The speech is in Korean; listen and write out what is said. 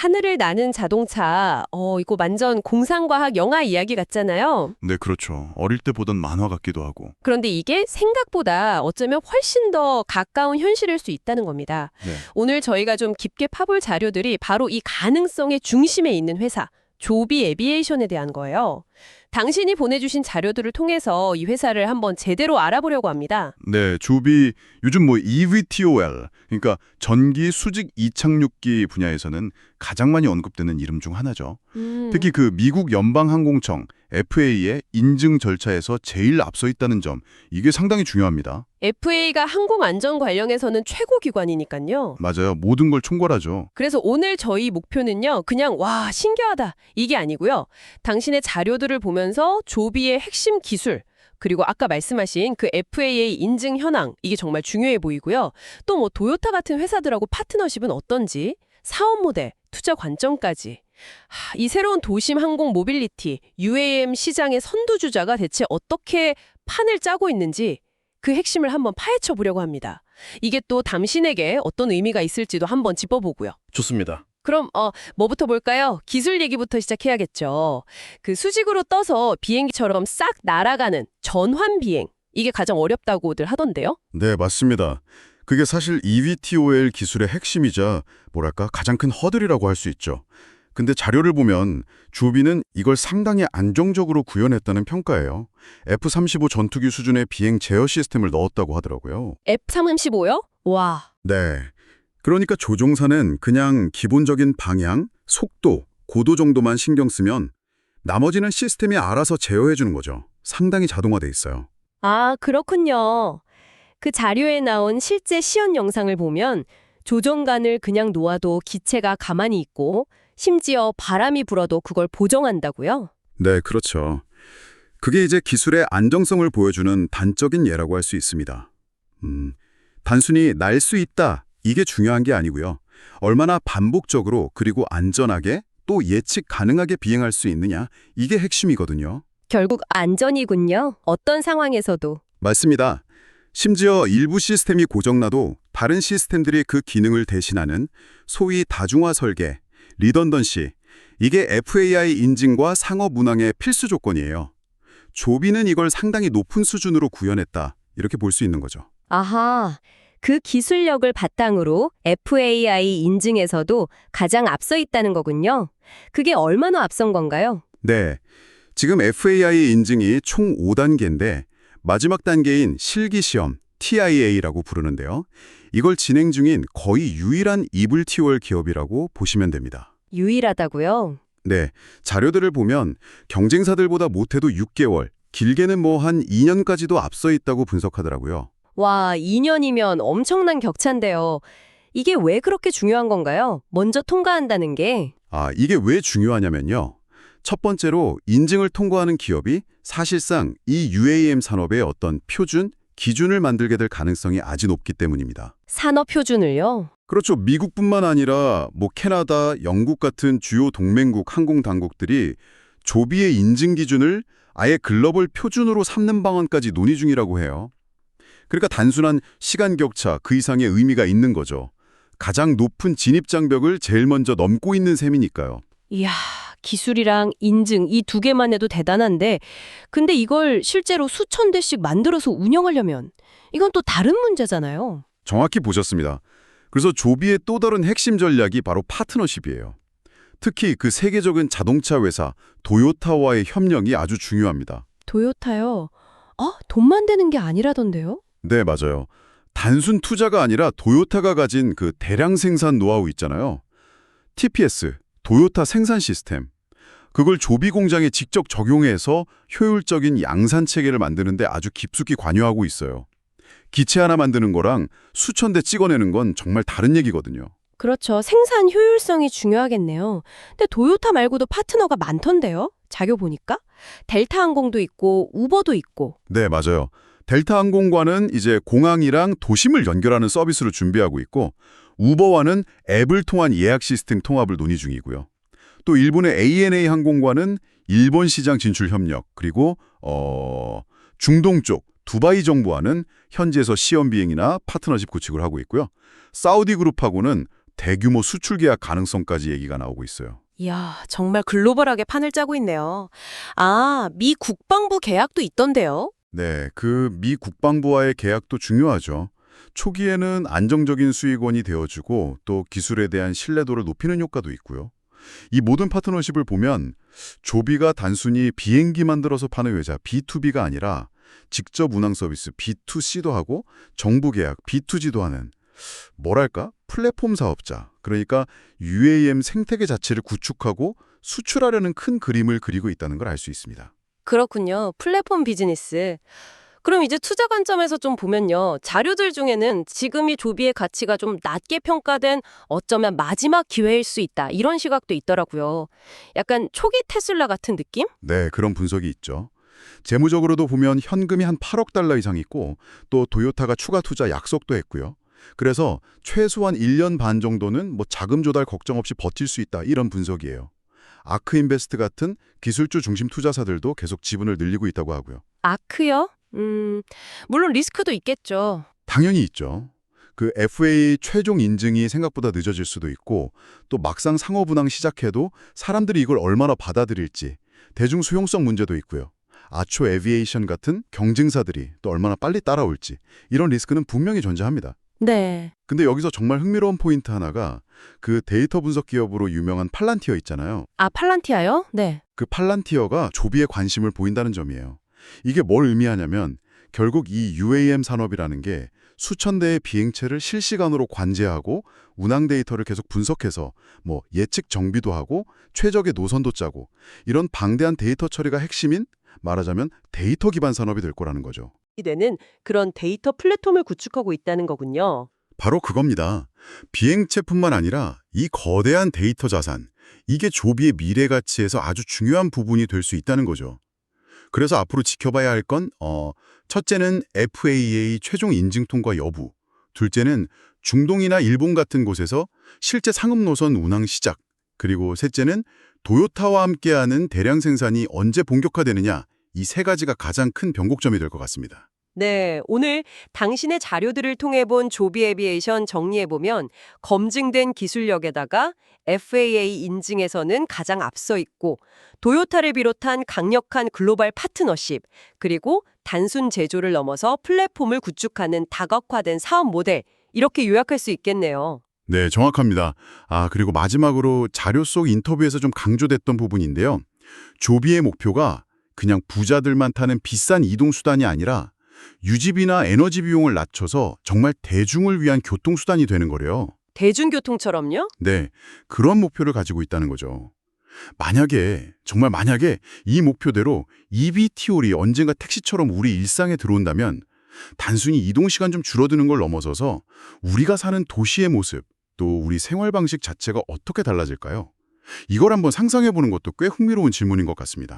하늘을 나는 자동차, 이거 완전 공상과학 영화 이야기 같잖아요. 네, 그렇죠. 어릴 때 보던 만화 같기도 하고. 그런데 이게 생각보다 어쩌면 훨씬 더 가까운 현실일 수 있다는 겁니다. 네. 오늘 저희가 좀 깊게 파볼 자료들이 바로 이 가능성의 중심에 있는 회사, 조비 에비에이션에 대한 거예요. 당신이 보내주신 자료들을 통해서 이 회사를 한번 제대로 알아보려고 합니다. 네, 조비 요즘 EVTOL, 그러니까 전기 수직 이착륙기 분야에서는 가장 많이 언급되는 이름 중 하나죠. 특히 그 미국 연방항공청 FA의 인증 절차에서 제일 앞서 있다는 점, 이게 상당히 중요합니다. FA가 항공안전 관련해서는 최고 기관이니까요. 맞아요. 모든 걸 총괄하죠. 그래서 오늘 저희 목표는요, 그냥 와, 신기하다 이게 아니고요. 당신의 자료들을 보면서 조비의 핵심 기술, 그리고 아까 말씀하신 그 FAA 인증 현황, 이게 정말 중요해 보이고요. 또 도요타 같은 회사들하고 파트너십은 어떤지, 사업 모델, 투자 관점까지. 이 새로운 도심 항공 모빌리티, UAM 시장의 선두주자가 대체 어떻게 판을 짜고 있는지 그 핵심을 한번 파헤쳐 보려고 합니다. 이게 또 당신에게 어떤 의미가 있을지도 한번 짚어보고요. 좋습니다. 그럼 뭐부터 볼까요? 기술 얘기부터 시작해야겠죠. 그 수직으로 떠서 비행기처럼 싹 날아가는 전환 비행. 이게 가장 어렵다고들 하던데요. 네, 맞습니다. 그게 사실 EVTOL 기술의 핵심이자 뭐랄까 가장 큰 허들이라고 할 수 있죠. 근데 자료를 보면 조비는 이걸 상당히 안정적으로 구현했다는 평가예요. F-35 전투기 수준의 비행 제어 시스템을 넣었다고 하더라고요. F-35요? 와. 네. 그러니까 조종사는 그냥 기본적인 방향, 속도, 고도 정도만 신경 쓰면 나머지는 시스템이 알아서 제어해 주는 거죠. 상당히 자동화돼 있어요. 아, 그렇군요. 그 자료에 나온 실제 시연 영상을 보면 조종간을 그냥 놓아도 기체가 가만히 있고 심지어 바람이 불어도 그걸 보정한다고요? 네, 그렇죠. 그게 이제 기술의 안정성을 보여주는 단적인 예라고 할 수 있습니다. 단순히 날 수 있다, 이게 중요한 게 아니고요. 얼마나 반복적으로 그리고 안전하게 또 예측 가능하게 비행할 수 있느냐, 이게 핵심이거든요. 결국 안전이군요. 어떤 상황에서도. 맞습니다. 심지어 일부 시스템이 고장나도 다른 시스템들이 그 기능을 대신하는 소위 다중화 설계, 리던던시, 이게 FAI 인증과 상업 운항의 필수 조건이에요. 조비는 이걸 상당히 높은 수준으로 구현했다, 이렇게 볼 수 있는 거죠. 아하, 그 기술력을 바탕으로 FAI 인증에서도 가장 앞서 있다는 거군요. 그게 얼마나 앞선 건가요? 네, 지금 FAI 인증이 총 5단계인데 마지막 단계인 실기시험, TIA라고 부르는데요. 이걸 진행 중인 거의 유일한 EVTOL 기업이라고 보시면 됩니다. 유일하다고요? 네, 자료들을 보면 경쟁사들보다 못해도 6개월, 길게는 한 2년까지도 앞서 있다고 분석하더라고요. 와, 2년이면 엄청난 격차인데요. 이게 왜 그렇게 중요한 건가요? 먼저 통과한다는 게. 이게 왜 중요하냐면요. 첫 번째로 인증을 통과하는 기업이 사실상 이 UAM 산업의 어떤 표준, 기준을 만들게 될 가능성이 아주 높기 때문입니다. 산업 표준을요? 그렇죠. 미국뿐만 아니라 캐나다, 영국 같은 주요 동맹국 항공 당국들이 조비의 인증 기준을 아예 글로벌 표준으로 삼는 방안까지 논의 중이라고 해요. 그러니까 단순한 시간 격차 그 이상의 의미가 있는 거죠. 가장 높은 진입 장벽을 제일 먼저 넘고 있는 셈이니까요. 이야, 기술이랑 인증 이 두 개만 해도 대단한데 근데 이걸 실제로 수천 대씩 만들어서 운영하려면 이건 또 다른 문제잖아요. 정확히 보셨습니다. 그래서 조비의 또 다른 핵심 전략이 바로 파트너십이에요. 특히 그 세계적인 자동차 회사 도요타와의 협력이 아주 중요합니다. 도요타요? 돈만 되는 게 아니라던데요? 네, 맞아요. 단순 투자가 아니라 도요타가 가진 그 대량 생산 노하우 있잖아요. TPS, 도요타 생산 시스템. 그걸 조비 공장에 직접 적용해서 효율적인 양산 체계를 만드는데 아주 깊숙이 관여하고 있어요. 기체 하나 만드는 거랑 수천 대 찍어내는 건 정말 다른 얘기거든요. 그렇죠. 생산 효율성이 중요하겠네요. 근데 도요타 말고도 파트너가 많던데요? 자료 보니까? 델타 항공도 있고 우버도 있고. 네, 맞아요. 델타 항공과는 이제 공항이랑 도심을 연결하는 서비스를 준비하고 있고 우버와는 앱을 통한 예약 시스템 통합을 논의 중이고요. 또 일본의 ANA 항공과는 일본 시장 진출 협력, 그리고 중동 쪽 두바이 정부와는 현지에서 시험 비행이나 파트너십 구축을 하고 있고요. 사우디 그룹하고는 대규모 수출 계약 가능성까지 얘기가 나오고 있어요. 이야, 정말 글로벌하게 판을 짜고 있네요. 아, 미 국방부 계약도 있던데요? 네, 그 미 국방부와의 계약도 중요하죠. 초기에는 안정적인 수익원이 되어주고 또 기술에 대한 신뢰도를 높이는 효과도 있고요. 이 모든 파트너십을 보면 조비가 단순히 비행기 만들어서 파는 외자 B2B가 아니라 직접 운항 서비스 B2C도 하고 정부 계약 B2G도 하는 뭐랄까? 플랫폼 사업자, 그러니까 UAM 생태계 자체를 구축하고 수출하려는 큰 그림을 그리고 있다는 걸 알 수 있습니다. 그렇군요. 플랫폼 비즈니스. 그럼 이제 투자 관점에서 좀 보면요. 자료들 중에는 지금이 조비의 가치가 좀 낮게 평가된 어쩌면 마지막 기회일 수 있다. 이런 시각도 있더라고요. 약간 초기 테슬라 같은 느낌? 네, 그런 분석이 있죠. 재무적으로도 보면 현금이 한 8억 달러 이상 있고 또 도요타가 추가 투자 약속도 했고요. 그래서 최소한 1년 반 정도는 뭐 자금 조달 걱정 없이 버틸 수 있다 이런 분석이에요. 아크인베스트 같은 기술주 중심 투자사들도 계속 지분을 늘리고 있다고 하고요. 아크요? 물론 리스크도 있겠죠. 당연히 있죠. 그 FAA 최종 인증이 생각보다 늦어질 수도 있고 또 막상 상업 운항 시작해도 사람들이 이걸 얼마나 받아들일지 대중 수용성 문제도 있고요. 아초 에비에이션 같은 경쟁사들이 또 얼마나 빨리 따라올지 이런 리스크는 분명히 존재합니다. 네. 근데 여기서 정말 흥미로운 포인트 하나가 그 데이터 분석 기업으로 유명한 팔란티어 있잖아요. 아, 팔란티아요? 네. 그 팔란티어가 조비에 관심을 보인다는 점이에요. 이게 뭘 의미하냐면 결국 이 UAM 산업이라는 게 수천 대의 비행체를 실시간으로 관제하고 운항 데이터를 계속 분석해서 뭐 예측 정비도 하고 최적의 노선도 짜고 이런 방대한 데이터 처리가 핵심인 말하자면 데이터 기반 산업이 될 거라는 거죠. 되는 그런 데이터 플랫폼을 구축하고 있다는 거군요. 바로 그겁니다. 비행체뿐만 아니라 이 거대한 데이터 자산, 이게 조비의 미래 가치에서 아주 중요한 부분이 될 수 있다는 거죠. 그래서 앞으로 지켜봐야 할 건 첫째는 FAA 최종 인증 통과 여부, 둘째는 중동이나 일본 같은 곳에서 실제 상업 노선 운항 시작, 그리고 셋째는 도요타와 함께하는 대량 생산이 언제 본격화되느냐, 이 세 가지가 가장 큰 변곡점이 될 것 같습니다. 네, 오늘 당신의 자료들을 통해 본 조비 에비에이션 정리해보면 검증된 기술력에다가 FAA 인증에서는 가장 앞서 있고 도요타를 비롯한 강력한 글로벌 파트너십, 그리고 단순 제조를 넘어서 플랫폼을 구축하는 다각화된 사업 모델, 이렇게 요약할 수 있겠네요. 네, 정확합니다. 그리고 마지막으로 자료 속 인터뷰에서 좀 강조됐던 부분인데요. 조비의 목표가 그냥 부자들만 타는 비싼 이동수단이 아니라 유지비나 에너지 비용을 낮춰서 정말 대중을 위한 교통수단이 되는 거래요. 대중교통처럼요? 네, 그런 목표를 가지고 있다는 거죠. 정말 만약에 이 목표대로 EVTOL이 언젠가 택시처럼 우리 일상에 들어온다면 단순히 이동시간 좀 줄어드는 걸 넘어서서 우리가 사는 도시의 모습, 또 우리 생활 방식 자체가 어떻게 달라질까요? 이걸 한번 상상해보는 것도 꽤 흥미로운 질문인 것 같습니다.